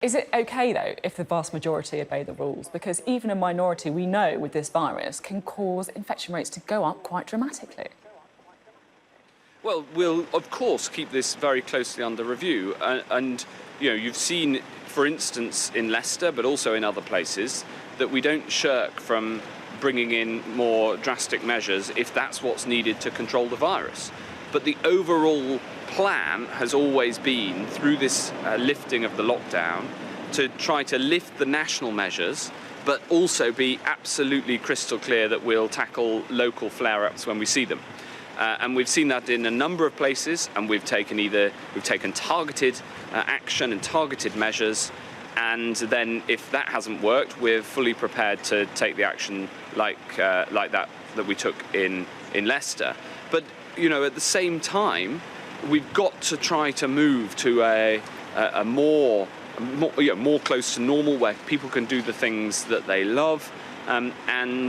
Is it OK, though, if the vast majority obey the rules? Because even a minority, we know, with this virus, can cause infection rates to go up quite dramatically. Well, we'll, of course, keep this very closely under review. And you know, you've seen, for instance, in Leicester, but also in other places, that we don't shirk from bringing in more drastic measures if that's what's needed to control the virus. But the overall plan has always been, through this lifting of the lockdown, to try to lift the national measures, but also be absolutely crystal clear that we'll tackle local flare-ups when we see them. And we've seen that in a number of places, and we've taken targeted action and targeted measures, and then if that hasn't worked, we're fully prepared to take the action like that we took in Leicester. But you know, at the same time, we've got to try to move to a more close to normal, where people can do the things that they love, and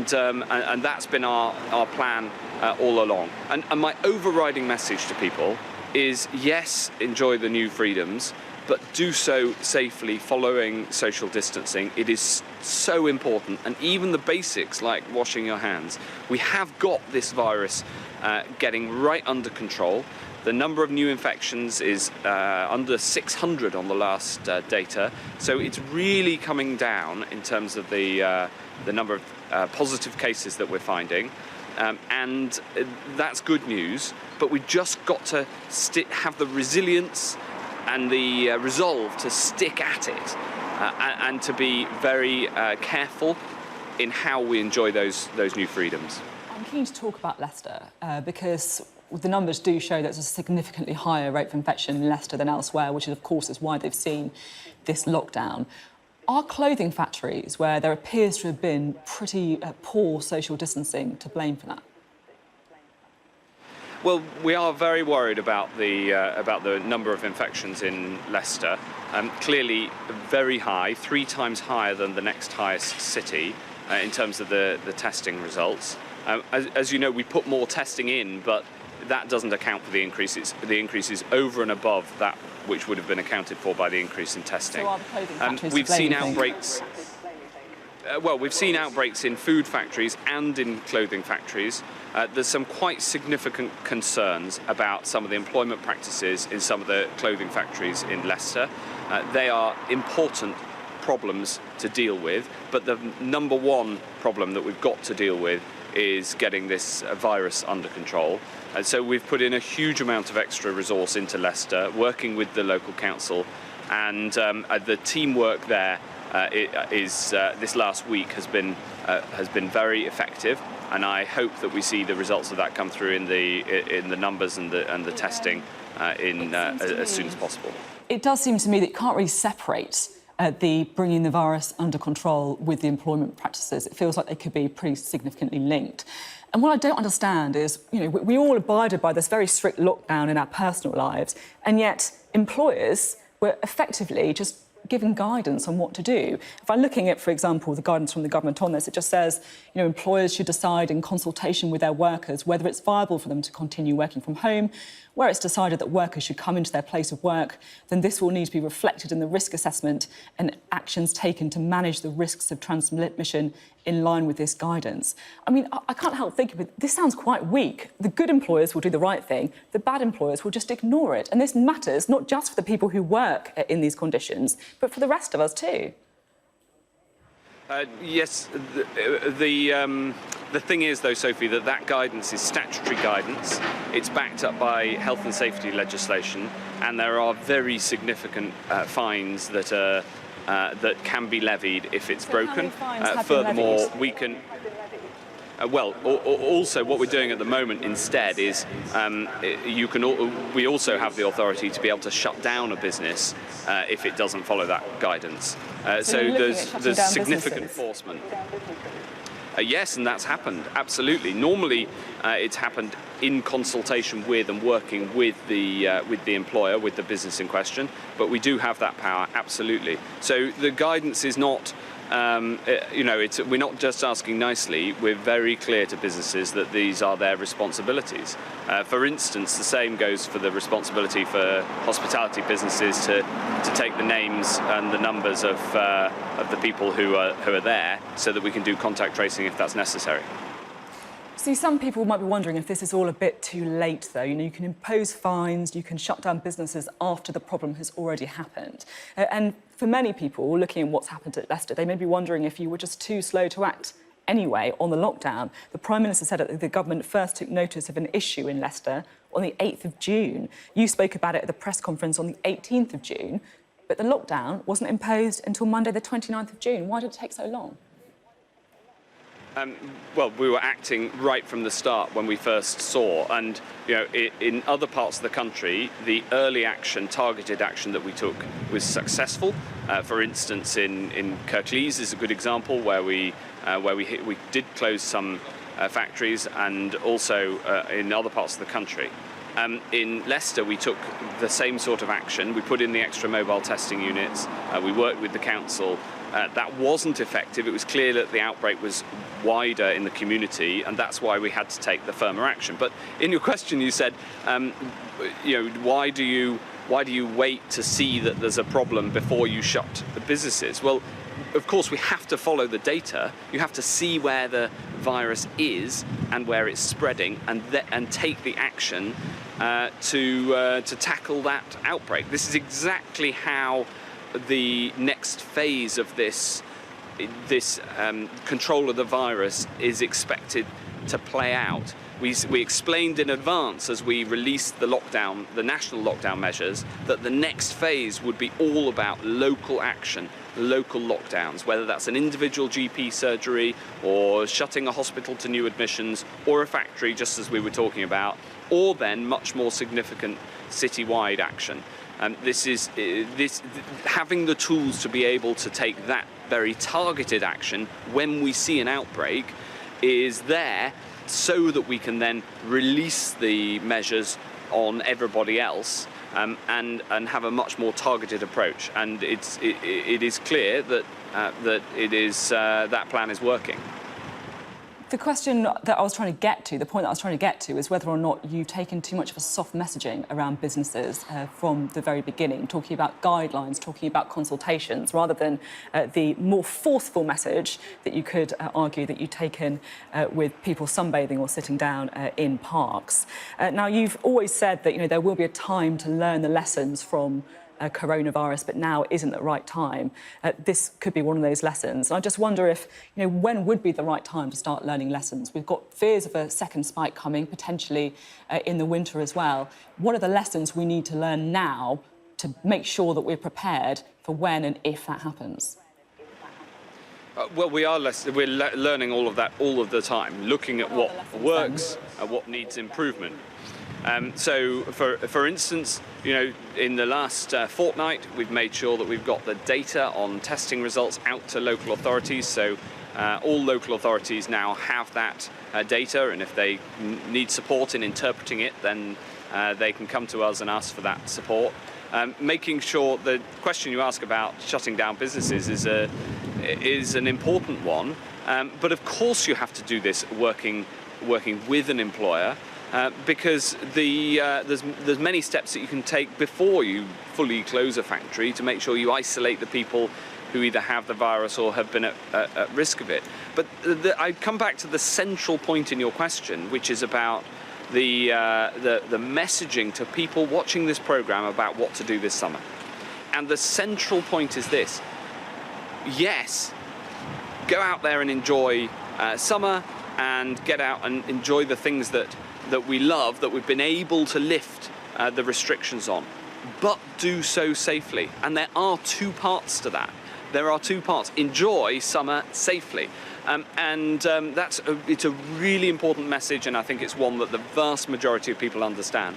that's been our plan all along. And my overriding message to people is, yes, enjoy the new freedoms, but do so safely, following social distancing. It is so important, and even the basics like washing your hands. We have got this virus getting right under control. The number of new infections is under 600 on the last data, so it's really coming down in terms of the number of positive cases that we're finding, and that's good news. But we've just got to have the resilience and the resolve to stick at it, and to be very careful in how we enjoy those new freedoms. I'm keen to talk about Leicester because the numbers do show there's a significantly higher rate of infection in Leicester than elsewhere, which of course is why they've seen this lockdown. Are clothing factories, where there appears to have been pretty poor social distancing, to blame for that? Well, we are very worried about the number of infections in Leicester. Clearly very high, 3 times higher than the next highest city in terms of the testing results. As you know, we put more testing in, but that doesn't account for the increases. The increase is over and above that which would have been accounted for by the increase in testing. So are the clothing factories we've seen blaming outbreaks. Well, we've seen outbreaks in food factories and in clothing factories. There's some quite significant concerns about some of the employment practices in some of the clothing factories in Leicester. They are important problems to deal with, but the number one problem that we've got to deal with is getting this virus under control. And so we've put in a huge amount of extra resource into Leicester, working with the local council, and the teamwork there this last week has been very effective, and I hope that we see the results of that come through in the numbers and the testing as soon as possible. It does seem to me that you can't really separate the bringing the virus under control with the employment practices. It feels like they could be pretty significantly linked. And what I don't understand is, you know, we all abided by this very strict lockdown in our personal lives, and yet employers were effectively just given guidance on what to do. If I'm looking at, for example, the guidance from the government on this, it just says, you know, employers should decide in consultation with their workers whether it's viable for them to continue working from home. Where it's decided that workers should come into their place of work, then this will need to be reflected in the risk assessment and actions taken to manage the risks of transmission in line with this guidance. I mean, I can't help thinking, but this sounds quite weak. The good employers will do the right thing, the bad employers will just ignore it. And this matters not just for the people who work in these conditions, but for the rest of us too. Yes, the thing is, though, Sophie, that guidance is statutory guidance. It's backed up by health and safety legislation, and there are very significant fines that can be levied if it's broken. Furthermore, we can. Also, what we're doing at the moment instead is we also have the authority to be able to shut down a business if it doesn't follow that guidance. So there's significant enforcement. Yes, and that's happened, absolutely. Normally, it's happened in consultation with and working with the employer, with the business in question, but we do have that power, absolutely. So the guidance is not, we're not just asking nicely, we're very clear to businesses that these are their responsibilities. For instance, the same goes for the responsibility for hospitality businesses to to take the names and the numbers of the people who are there, so that we can do contact tracing if that's necessary. See, some people might be wondering if this is all a bit too late, though. You know, you can impose fines, you can shut down businesses after the problem has already happened. And for many people, looking at what's happened at Leicester, they may be wondering if you were just too slow to act anyway on the lockdown. The Prime Minister said that the government first took notice of an issue in Leicester on the 8th of June. You spoke about it at the press conference on the 18th of June, but the lockdown wasn't imposed until Monday, the 29th of June. Why did it take so long? Well, we were acting right from the start when we first saw, and you know, in other parts of the country, the early action, targeted action that we took was successful. For instance, in Kirklees is a good example where we did close some factories, and also in other parts of the country. In Leicester, we took the same sort of action. We put in the extra mobile testing units. We worked with the council. That wasn't effective. It was clear that the outbreak was wider in the community, and that's why we had to take the firmer action. But in your question, you said, you know, why do you wait to see that there's a problem before you shut the businesses? Well, of course, we have to follow the data. You have to see where the virus is and where it's spreading, and take the action to tackle that outbreak. This is exactly how the next phase of this control of the virus is expected to play out. We explained in advance, as we released the national lockdown measures, that the next phase would be all about local action, local lockdowns, whether that's an individual GP surgery or shutting a hospital to new admissions, or a factory, just as we were talking about, or then much more significant citywide action. Having the tools to be able to take that very targeted action when we see an outbreak is there, so that we can then release the measures on everybody else, and have a much more targeted approach. And it is clear that that plan is working. The question that I was trying to get to, the point that I was trying to get to, is whether or not you've taken too much of a soft messaging around businesses from the very beginning, talking about guidelines, talking about consultations, rather than the more forceful message that you could argue that you've taken with people sunbathing or sitting down in parks. Now, you've always said that, you know, there will be a time to learn the lessons from coronavirus, but now isn't the right time. This could be one of those lessons. And I just wonder if, you know, when would be the right time to start learning lessons? We've got fears of a second spike coming, potentially in the winter as well. What are the lessons we need to learn now to make sure that we're prepared for when and if that happens? Well, we're learning all of that all of the time, looking at what works and what needs improvement. So, for instance, you know, in the last fortnight, we've made sure that we've got the data on testing results out to local authorities. So, all local authorities now have that data, and if they need support in interpreting it, then they can come to us and ask for that support. Making sure the question you ask about shutting down businesses is an important one, but of course you have to do this working with an employer. Because there's many steps that you can take before you fully close a factory to make sure you isolate the people who either have the virus or have been at risk of it. But I come back to the central point in your question, which is about the messaging to people watching this programme about what to do this summer. And the central point is this: yes, go out there and enjoy summer, and get out and enjoy the things that we love, that we've been able to lift the restrictions on, but do so safely. And there are two parts to that. There are two parts. Enjoy summer safely. It's a really important message, and I think it's one that the vast majority of people understand.